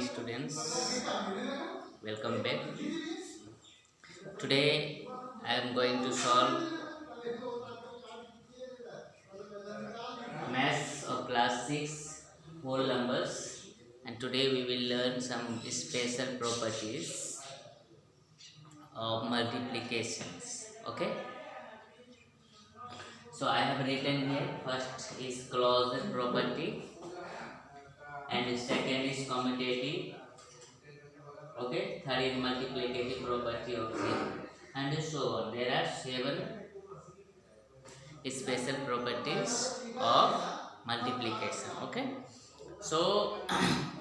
students, welcome back. Today I am going to solve maths of class 6 whole numbers, and today we will learn some special properties of multiplications. Okay, so I have written here, first is closure property and second is commutative. Okay, third is multiplicative property of zero, and so on. There are 7 special properties of multiplication. Okay, so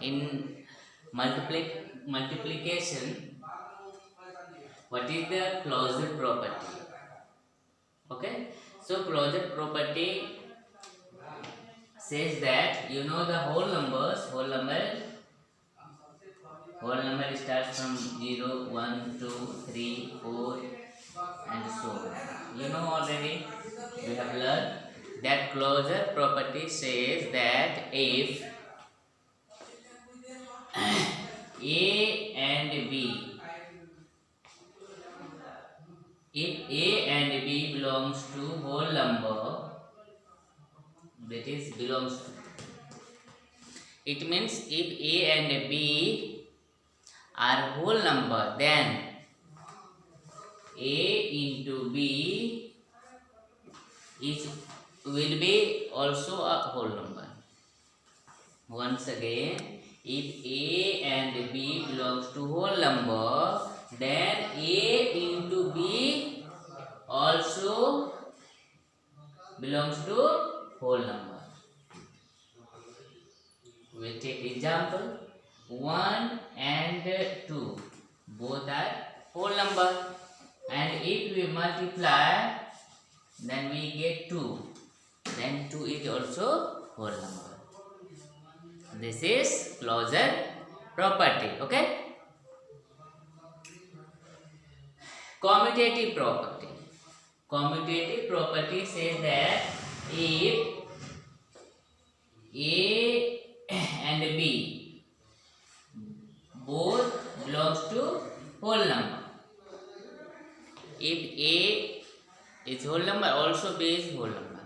in multiplication, what is the closure property? Okay, so closure property says that the whole number starts from 0, 1, 2, 3, 4 and so on. Already we have learned that closure property says that if A and B belongs to whole number, that is belongs to, it means if A and B are whole number, then A into B will be also a whole number. Once again, if A and B belongs to whole number, then A into B also belongs to whole number. We take example 1 and 2, both are whole number, and if we multiply, then we get 2, then 2 is also whole number. This is closure property. Okay, commutative property says that if A and B both belongs to whole number, if A is whole number, also B is whole number,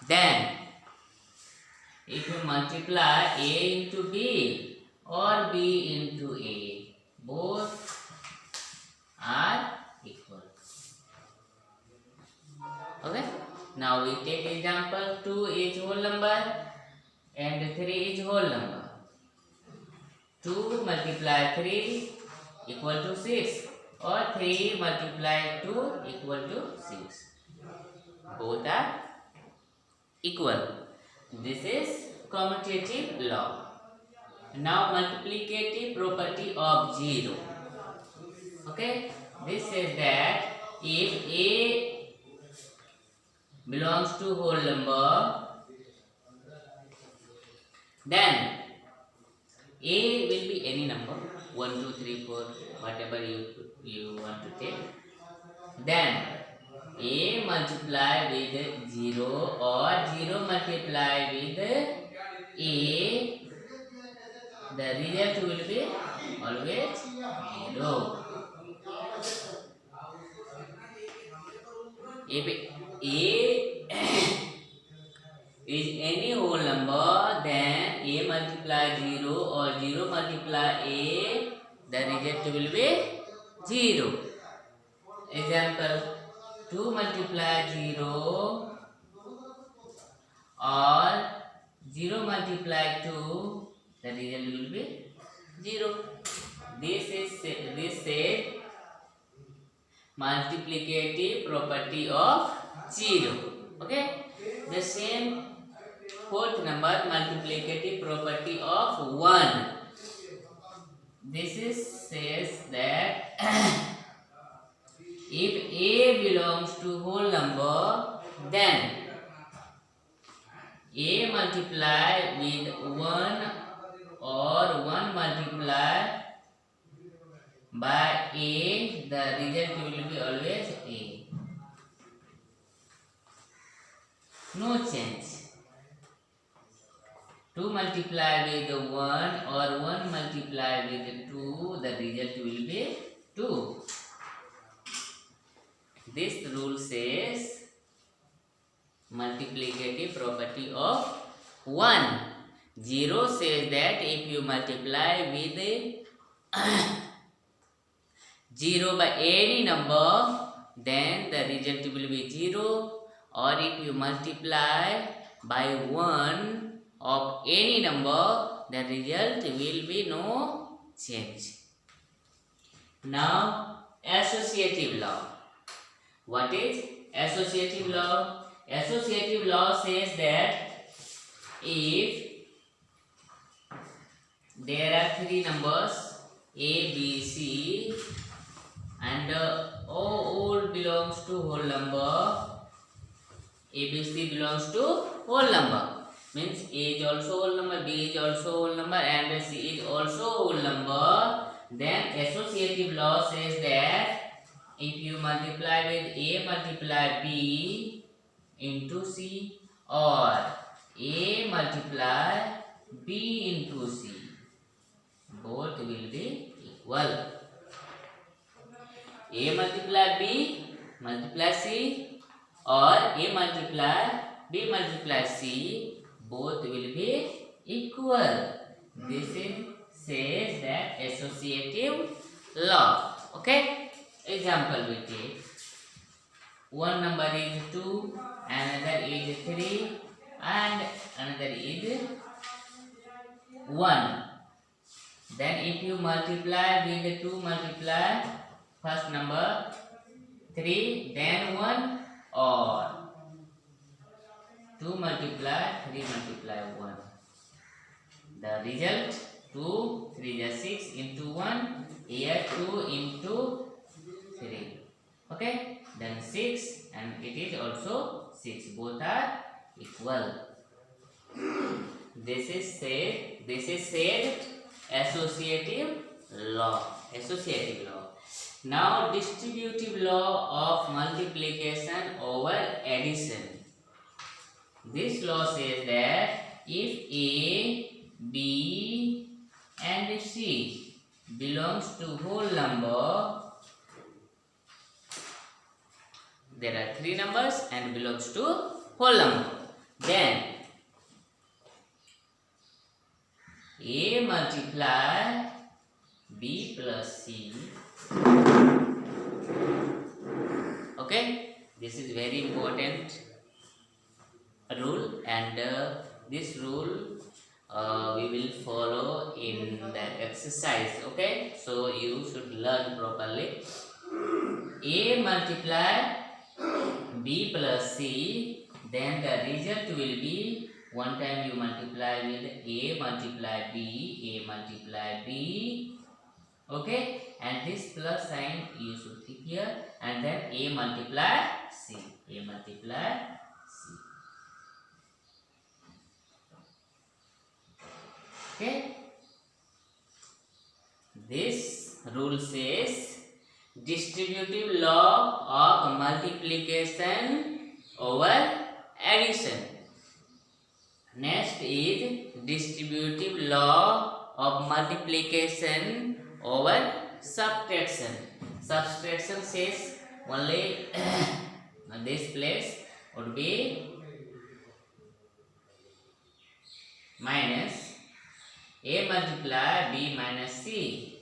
then if you multiply A into B or B into A, both are equal. Okay, now we take example 2 is whole number and 3 is whole number. 2 multiply 3 equal to 6, or 3 multiply 2 equal to 6. Both are equal. This is commutative law. Now multiplicative property of 0. Okay, this says that if A belongs to whole number, then A will be any number, 1, 2, 3, 4, whatever you want to take. Then A multiply with 0 or 0 multiply with A, the result will be always 0. If A is any whole number, then A multiply 0 or 0 multiply A, the result will be 0. Example 2 multiply 0 or 0 multiply 2, the result will be 0. This says multiplicative property of 0. Okay, the same fourth number, multiplicative property of 1. This says that if A belongs to whole number, then A multiply with 1 or 1 multiply by A, the result will be always A. No change. 2 multiply multiply with 1 or 1 multiply with 2, the result will be 2. This rule says multiplicative property of 1. 0 says that if you multiply with 0 by any number, then the result will be 0, or if you multiply by 1 of any number, the result will be no change. Now, associative law. What is associative law? Associative law says that if there are 3 numbers A, B, C, and all belongs to whole number, A, B, C belongs to whole number, means A is also whole number, B is also whole number, and C is also whole number, then associative law says that if you multiply with A multiply B into C, or A multiply B into C, both will be equal. A multiply B multiply C, or A multiply B multiply C, both will be equal. This says that associative law. Okay, example we take. One number is 2, another is 3, and another is 1. Then if you multiply with 2 multiply first number 3, then 1, or 2 multiply 3 multiply 1. The result 2, 3 is 6 into 1, here 2 into 3. Okay, then 6, and it is also 6. Both are equal. This is said associative law. Associative law. Now, distributive law of multiplication over addition. This law says that if A, B, and C belongs to whole number, there are 3 numbers and belongs to whole number, then A multiply B plus C. Okay, this is very important rule, and this rule we will follow in the exercise. Okay, so you should learn properly. A multiply B plus C, then the result will be, one time you multiply with A multiply B, A multiply B. Okay, and this plus sign you should keep here, and then A multiply C, A multiply C. Okay, this rule says distributive law of multiplication over addition. Next is distributive law of multiplication over subtraction. Subtraction says only this place would be minus A multiply B minus C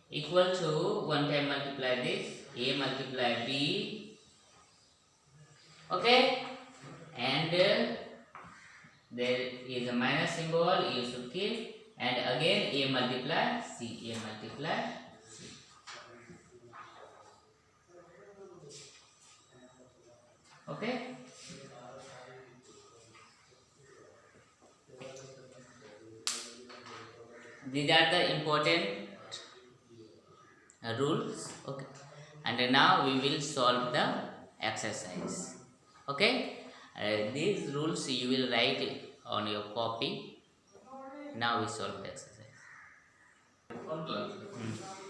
equal to, one time multiply this, A multiply B. Okay, and there is a minus symbol you should keep, and again A multiply C, A multiply C. Okay, these are the important rules. Okay, and now we will solve the exercise. Okay, these rules you will write on your copy. Now we solve the exercise.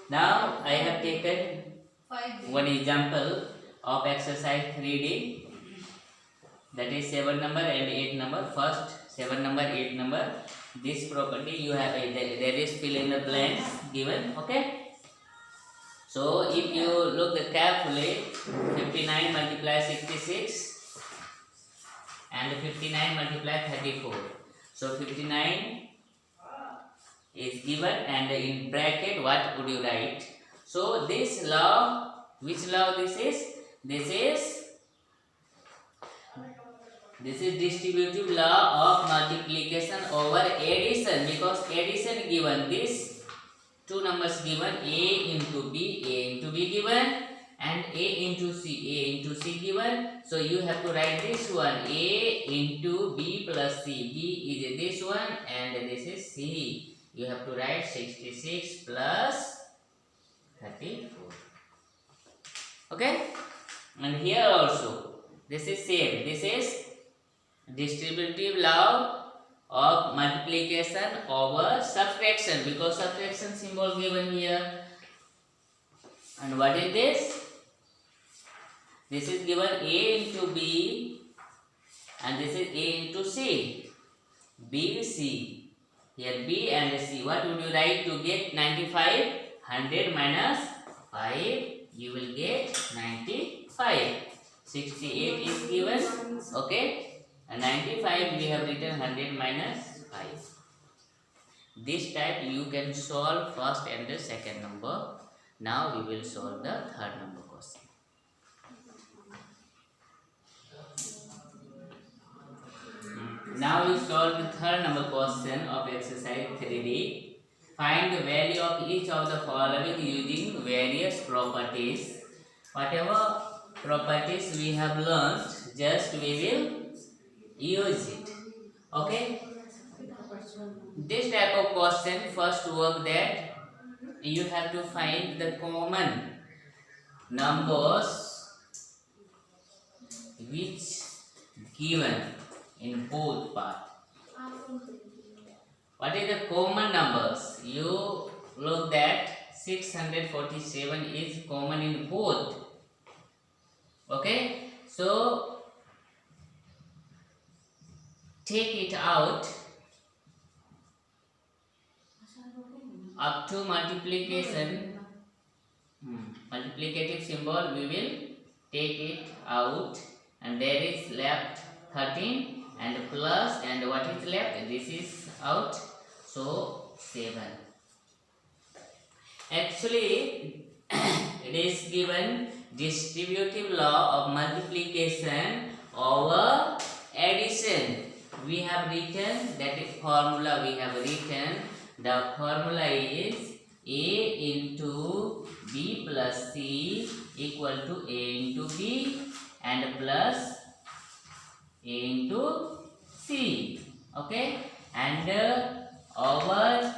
Now I have taken one example of exercise 3D, that is 7 number and 8 number. First 7 number, 8 number. This property you have there is fill in the blanks given. Okay. So if you look carefully, 59 multiply 66 and 59 multiply 34. So 59 is given, and in bracket what would you write? So this law, which law this is? This is distributive law of multiplication over addition, because addition given, this two numbers given, a into b given, and a into c given. So you have to write this one, a into b plus c. B is this one and this is c. You have to write 66 plus 34. Okay. And here also this is same. This is distributive law of multiplication over subtraction, because subtraction symbol given here. And what is this? This is given a into b, and this is a into c. B, c. Here b and c. What would you write to get 95? 100 minus 5, you will get 95. 68 is given. Okay. And 95 we have written 100 minus 5. This type you can solve first and the second number. Now we will solve the third number question. Now we solve the third number question of exercise 3D. Find the value of each of the following using various properties. Whatever properties we have learned, just we will use it. Okay. This type of question, first work that you have to find the common numbers which given in both parts. What is the common numbers? You look that 647 is common in both. Okay. So take it out up to multiplication, multiplicative symbol, we will take it out, and there is left 13 and plus, and what is left? This is out, so 7. Actually it is given distributive law of multiplication over addition. We have written that is formula. We have written the formula is a into b plus c equal to a into b and plus a into c. Okay, and over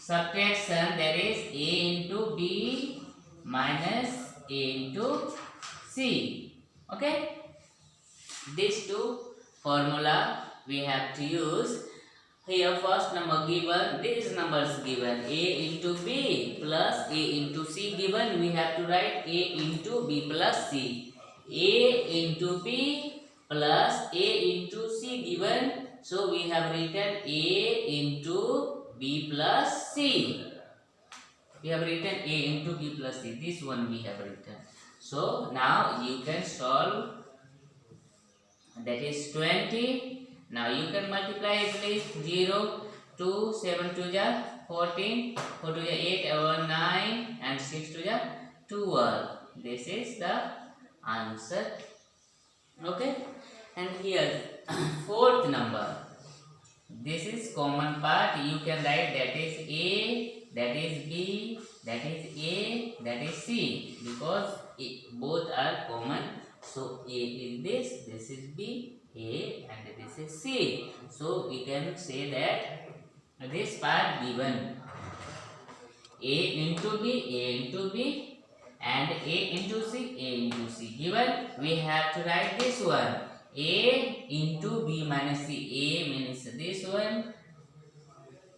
subtraction there is a into b minus a into c. Okay, these two formula we have to use. Here first number given, this number is given, a into b plus a into c given, we have to write a into b plus c. A into b plus a into c given, so we have written a into b plus c. We have written a into b plus c, this one we have written. So now you can solve. That is 20. Now you can multiply at least 0, 2, 7 to the 14, 4 to the 8, 9, and 6 to the 12. This is the answer. Okay. And here fourth number. This is common part. You can write that is A, that is B, that is A, that is C, because both are common. So A is this is B, A, and this is C. So we can say that this part given A into B, and A into C given, we have to write this one, A into B minus C. A means this one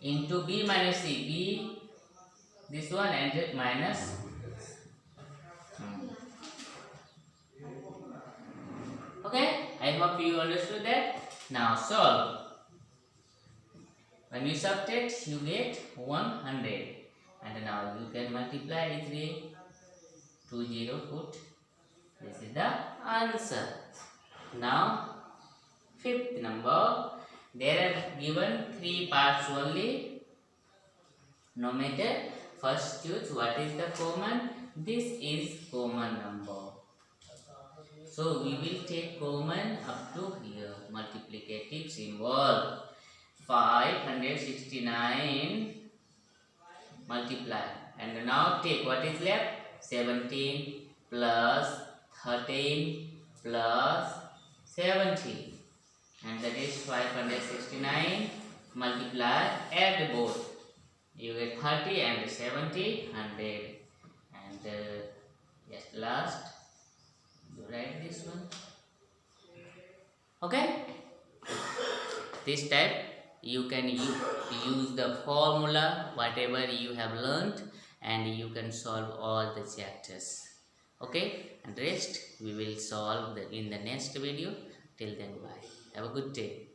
into B minus C, B this one, and minus okay. I hope you understood that. Now solve. When you subtract, you get 100. And now you can multiply with 3. 20 put. This is the answer. Now, fifth number. There are given 3 parts only. No matter. First choose what is the common. This is common number. So we will take common up to here. Multiplicative symbol. 569 multiply. And now take what is left. 17 plus 13 plus 70. And that is 569 multiply, add both. You get 30 and 70, 100. And just last, you write this one. Okay? This type you can use the formula, whatever you have learned, and you can solve all the chapters. Okay? And rest we will solve in the next video. Till then, bye. Have a good day.